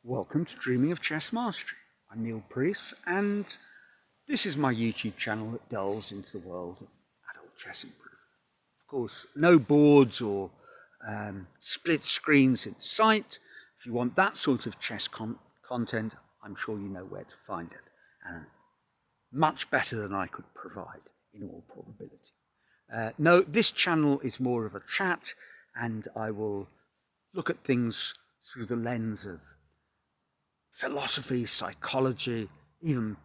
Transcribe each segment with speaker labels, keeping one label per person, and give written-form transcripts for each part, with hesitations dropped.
Speaker 1: Welcome to Dreaming of Chess Mastery. I'm Neil Priest, and this is my YouTube channel that delves into the world of adult chess improvement. Of course, no boards or split screens in sight. If you want that sort of chess content, I'm sure you know where to find it, and much better than I could provide in all probability. No, this channel is more of a chat, and I will look at things through the lens of philosophy, psychology, even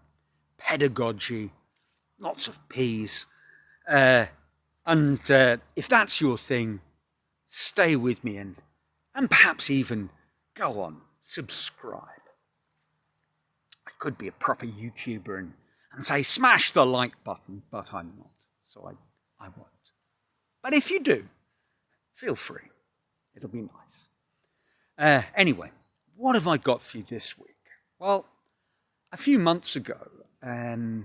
Speaker 1: pedagogy, lots of P's. And if that's your thing, stay with me and perhaps even go on, subscribe. I could be a proper YouTuber and say smash the like button, but I'm not, so I won't. But if you do, feel free. It'll be nice. Anyway, what have I got for you this week? Well, a few months ago, I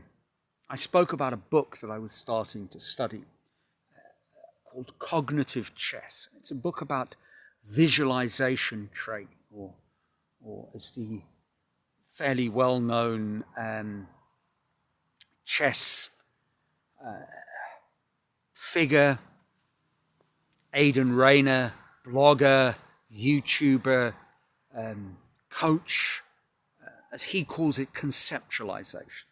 Speaker 1: spoke about a book that I was starting to study called Cognitive Chess. It's a book about visualization training, or as the fairly well-known chess figure, Aidan Rayner, blogger, YouTuber, coach, as he calls it, conceptualization.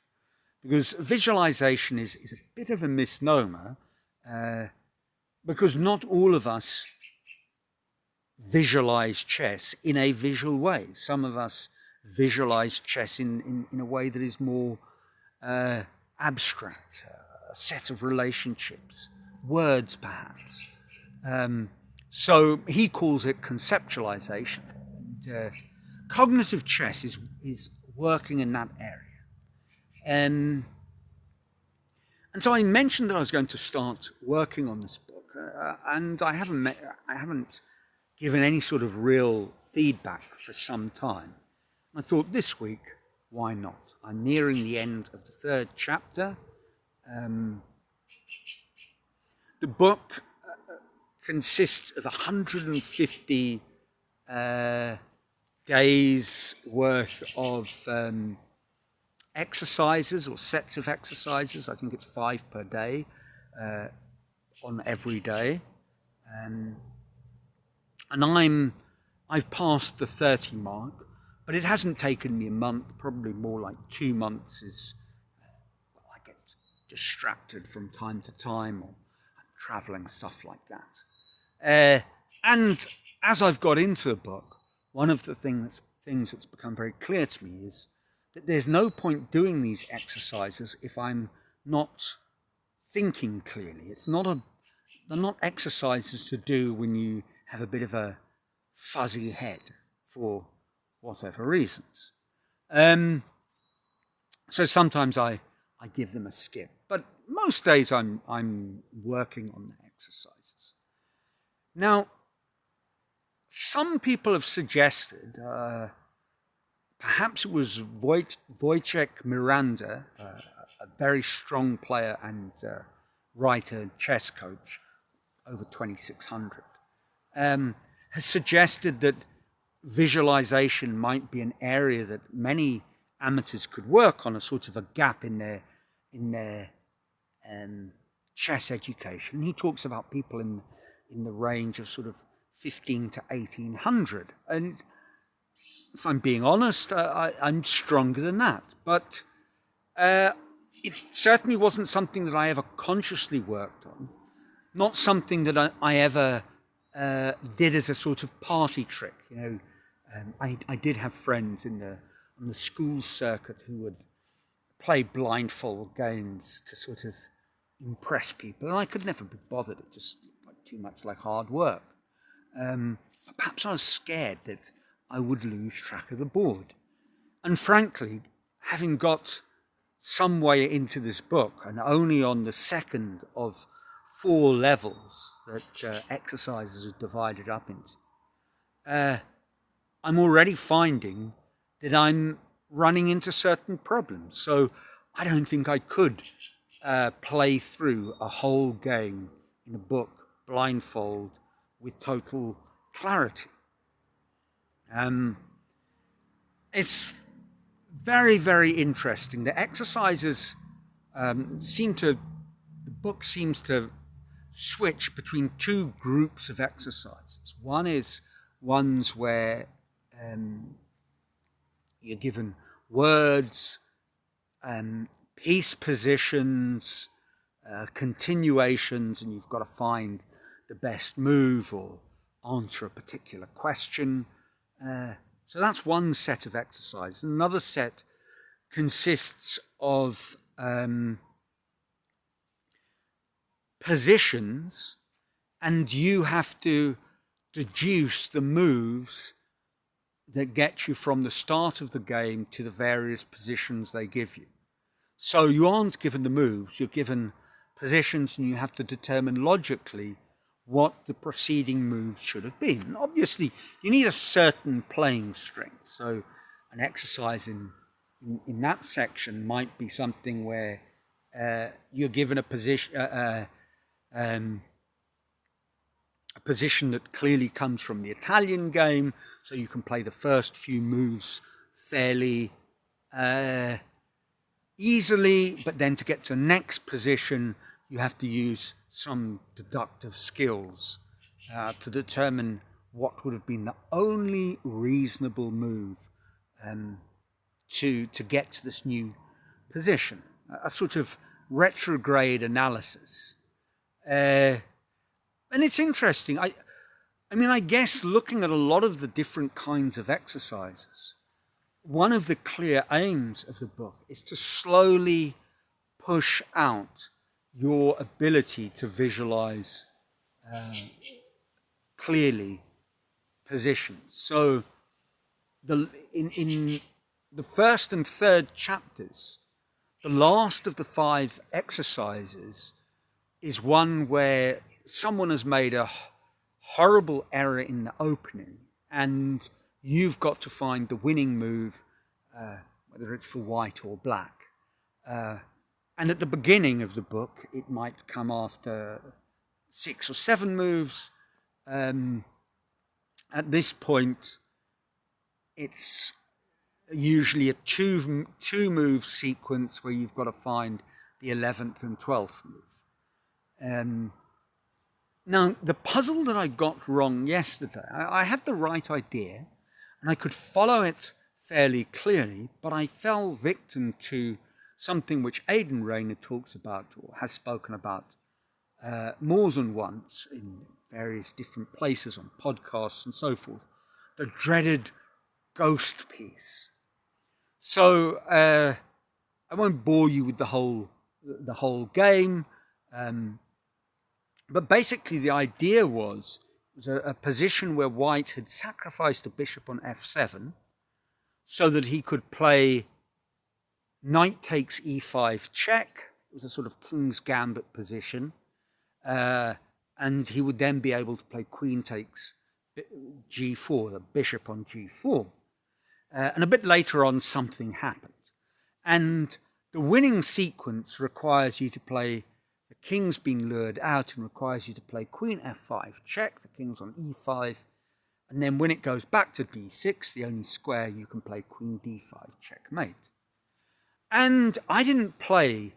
Speaker 1: Because visualization is a bit of a misnomer, because not all of us visualize chess in a visual way. Some of us visualize chess in a way that is more abstract, a set of relationships, words perhaps. So he calls it conceptualization. Cognitive chess is working in that area. And so I mentioned that I was going to start working on this book, and I haven't given any sort of real feedback for some time. I thought this week, why not? I'm nearing the end of the third chapter. The book consists of 150 days worth of exercises or sets of exercises. I think it's 5 per day on every day. And I've passed the 30 mark, but it hasn't taken me a month, probably more like 2 months. I get distracted from time to time, or I'm traveling, stuff like that. And as I've got into the book, one of the things that's become very clear to me is that there's no point doing these exercises if I'm not thinking clearly. They're not exercises to do when you have a bit of a fuzzy head for whatever reasons. So sometimes I give them a skip, but most days I'm working on the exercises. Now, some people have suggested, perhaps it was Wojciech Miranda, a very strong player and writer and chess coach, over 2600, has suggested that visualization might be an area that many amateurs could work on, a sort of a gap in their chess education. He talks about people in the range of sort of 15 to 1800, and if I'm being honest, I'm stronger than that, but it certainly wasn't something that I ever consciously worked on, not something that I ever did as a sort of party trick. I did have friends on the school circuit who would play blindfold games to sort of impress people, and I could never be bothered. It just looked too much like hard work. Perhaps I was scared that I would lose track of the board. And frankly, having got some way into this book, and only on the second of 4 levels that exercises are divided up into, I'm already finding that I'm running into certain problems. So I don't think I could play through a whole game in a book blindfold, with total clarity. It's very, very interesting. The exercises the book seems to switch between two groups of exercises. One is ones where you're given words, piece positions, continuations, and you've got to find the best move or answer a particular question. So that's one set of exercises. Another set consists of positions, and you have to deduce the moves that get you from the start of the game to the various positions they give you. So you aren't given the moves, you're given positions, and you have to determine logically what the preceding moves should have been. And obviously, you need a certain playing strength. So an exercise in that section might be something where you're given a position that clearly comes from the Italian game, so you can play the first few moves fairly easily, but then to get to the next position, you have to use some deductive skills to determine what would have been the only reasonable move to get to this new position. A sort of retrograde analysis. And it's interesting. I mean, I guess looking at a lot of the different kinds of exercises, one of the clear aims of the book is to slowly push out your ability to visualize clearly positions. So in the first and third chapters, the last of the 5 exercises is one where someone has made a horrible error in the opening, and you've got to find the winning move, whether it's for white or black. And at the beginning of the book, it might come after 6 or 7 moves. At this point, it's usually a two move sequence where you've got to find the 11th and 12th move. Now, the puzzle that I got wrong yesterday, I had the right idea and I could follow it fairly clearly, but I fell victim to something which Aidan Rayner talks about or has spoken about more than once in various different places on podcasts and so forth, the dreaded ghost piece. So I won't bore you with the whole game, but basically the idea was a position where white had sacrificed a bishop on f7 so that he could play knight takes e5 check. It was a sort of king's gambit position, and he would then be able to play queen takes g4, the bishop on g4. And a bit later on, something happened. And the winning sequence requires you to play, the king's been lured out and requires you to play queen f5 check, the king's on e5. And then when it goes back to d6, the only square, you can play queen d5 checkmate. And I didn't play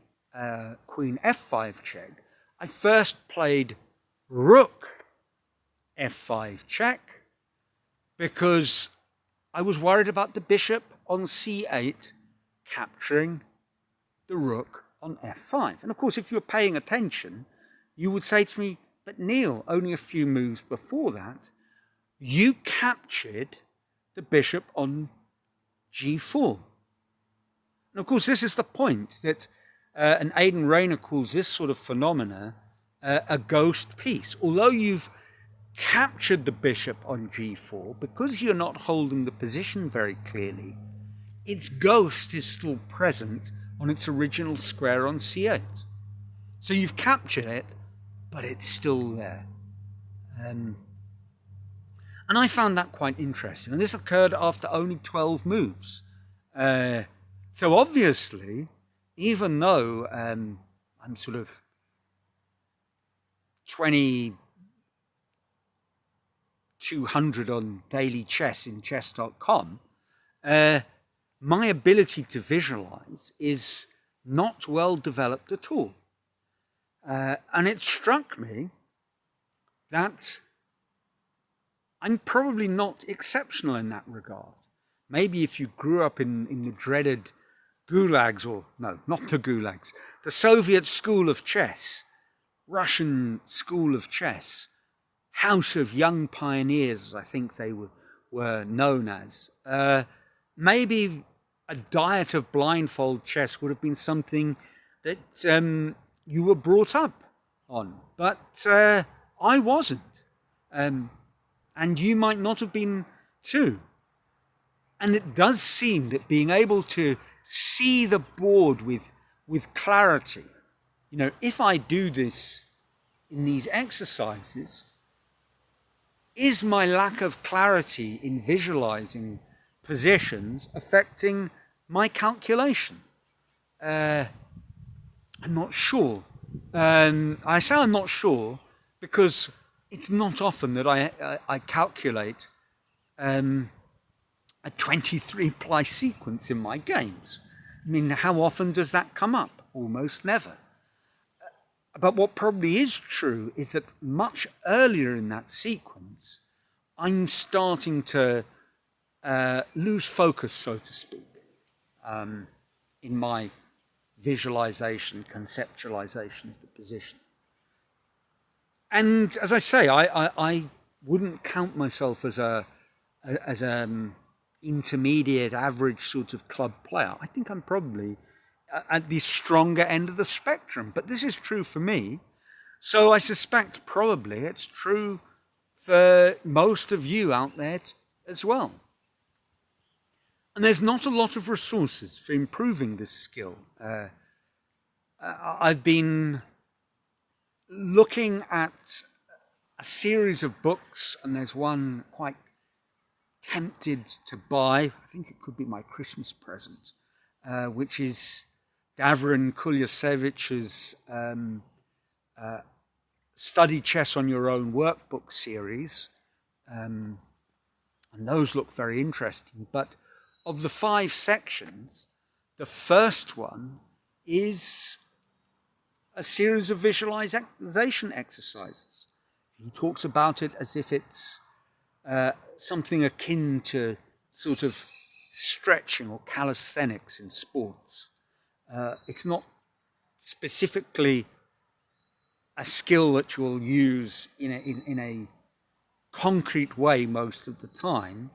Speaker 1: queen f5 check. I first played rook f5 check because I was worried about the bishop on c8 capturing the rook on f5. And of course, if you're paying attention, you would say to me, but Neil, only a few moves before that, you captured the bishop on g4. And of course, this is the point that and Aidan Rayner calls this sort of phenomena a ghost piece. Although you've captured the bishop on g4, because you're not holding the position very clearly, its ghost is still present on its original square on c8. So you've captured it, but it's still there. And I found that quite interesting. And this occurred after only 12 moves. So obviously, even though I'm sort of 200 on daily chess in chess.com, my ability to visualize is not well developed at all. And it struck me that I'm probably not exceptional in that regard. Maybe if you grew up in the dreaded gulags, or no, not the gulags, the Soviet school of chess, Russian school of chess, House of Young Pioneers, as I think they were known as, maybe a diet of blindfold chess would have been something that you were brought up on. But I wasn't. And you might not have been too. And it does seem that being able to see the board with clarity, if I do this in these exercises, is my lack of clarity in visualizing positions affecting my calculation? I'm not sure. I say I'm not sure because it's not often that I calculate a 23-ply sequence in my games. I mean, how often does that come up? Almost never. But what probably is true is that much earlier in that sequence, I'm starting to lose focus, so to speak, in my visualization, conceptualization of the position. And as I say, I wouldn't count myself as an intermediate, average sort of club player. I think I'm probably at the stronger end of the spectrum, but this is true for me. So I suspect probably it's true for most of you out there as well. And there's not a lot of resources for improving this skill. I've been looking at a series of books, and there's one quite tempted to buy. I think it could be my Christmas present, which is Davrin Kulyasevich's Study Chess on Your Own workbook series. And those look very interesting. But of the 5 sections, the first one is a series of visualization exercises. He talks about it as if it's something akin to sort of stretching or calisthenics in sports. It's not specifically a skill that you'll use in a concrete way most of the time,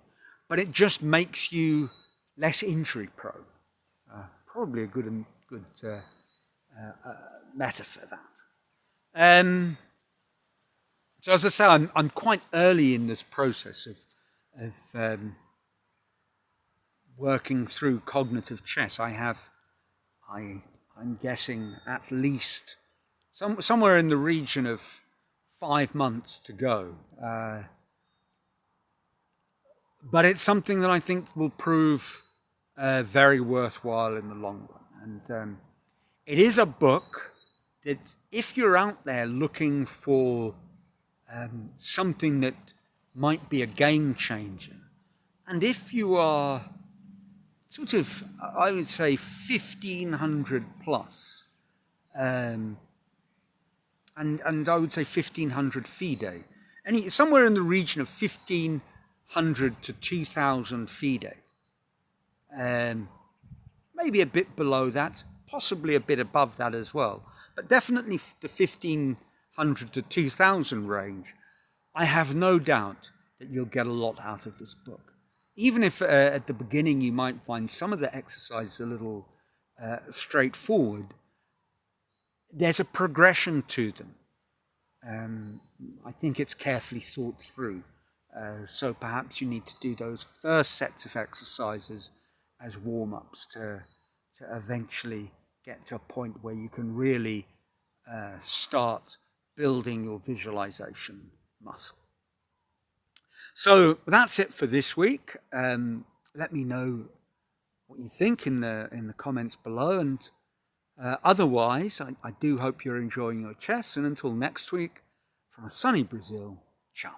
Speaker 1: but it just makes you less injury prone. Probably a good metaphor that. So as I say, I'm quite early in this process of working through cognitive chess. I'm guessing at least somewhere in the region of 5 months to go. But it's something that I think will prove very worthwhile in the long run. And it is a book that if you're out there looking for something that might be a game changer, and if you are sort of, I would say, 1,500 plus, and I would say 1,500 FIDE, and somewhere in the region of 1,500 to 2,000 FIDE, maybe a bit below that, possibly a bit above that as well, but definitely the 1,500 to 2,000 range. I have no doubt that you'll get a lot out of this book. Even if at the beginning you might find some of the exercises a little straightforward, there's a progression to them. I think it's carefully thought through. So perhaps you need to do those first sets of exercises as warm-ups to eventually get to a point where you can really start building your visualization muscle. So that's it for this week. Let me know what you think in the comments below, and otherwise I do hope you're enjoying your chess, and until next week, from a sunny Brazil, ciao.